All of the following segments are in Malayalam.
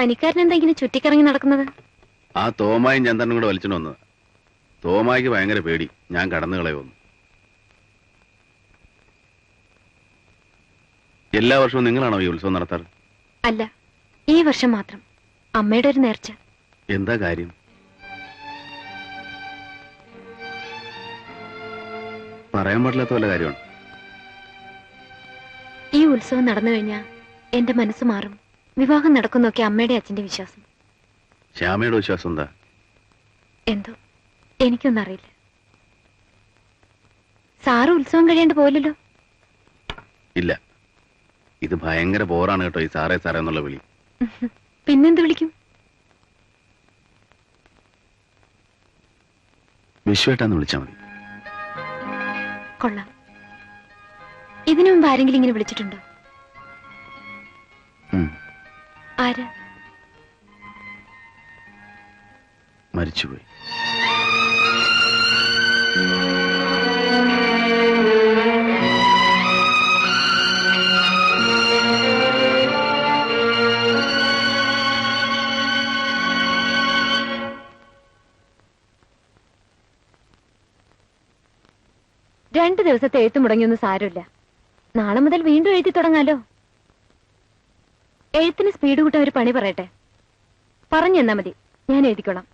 പനിക്കാരൻ എന്താ ഇങ്ങനെ ചുറ്റിക്കറങ്ങി നടക്കുന്നത്? ആ തോമായും ചന്ദ്രനും കൂടെ വലിച്ചു വന്നത്. തോമായിക്ക് ഭയങ്കര പേടി, ഞാൻ കടന്നു കളയുന്നു. എല്ലാ വർഷവും നിങ്ങളാണോ ഈ ഉത്സവം നടത്താറ്? അല്ല, ഈ വർഷം മാത്രം. അമ്മയുടെ ഒരു നേർച്ച. എന്താ കാര്യം? പറയാൻ പാടില്ലാത്ത വല്ല കാര്യമാണ്. ഈ ഉത്സവം നടന്നു കഴിഞ്ഞാൽ എന്റെ മനസ്സ് മാറും, വിവാഹം നടക്കുന്നൊക്കെ അമ്മയുടെ അച്ഛന്റെ വിശ്വാസം. ശ്യാമയുടെ വിശ്വാസം എന്താ? എന്തോ എനിക്കൊന്നും അറിയില്ല. സാറ് ഉത്സവം കഴിയാണ്ട് പോലല്ലോ? ഇല്ല, ഇത് ഭയങ്കര ബോറാണ് കേട്ടോ, ഈ സാറേ സാറേ എന്നുള്ള വിളി. പിന്നെന്ത് വിളിക്കും? വിശ്വേട്ടാന്ന് വിളിച്ചാൽ മതി. കൊള്ളാം. ഇതിനു മുമ്പ് ആരെങ്കിലും ഇങ്ങനെ വിളിച്ചിട്ടുണ്ടോ? ആര്? മരിച്ചുപോയി. രണ്ടു ദിവസത്തെ എഴുത്ത് മുടങ്ങിയൊന്നും സാരമില്ല. നാളെ മുതൽ വീണ്ടും എഴുതി തുടങ്ങാലോ. എഴുത്തിന് സ്പീഡ് കൂട്ടാൻ ഒരു പണി പറയട്ടെ? പറഞ്ഞു തന്നാ മതി, ഞാൻ എഴുതിക്കോളാം.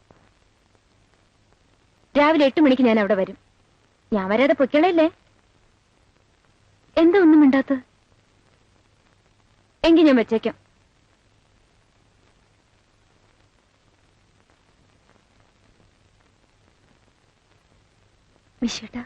രാവിലെ 8 മണിക്ക് ഞാൻ അവിടെ വരും. ഞാൻ വരാതെ പൊയ്ക്കളല്ലേ? എന്താ ഒന്നും മിണ്ടാത്തത്? എങ്കിൽ ഞാൻ വെച്ചേക്കാം. വിശ്വട്ടാ.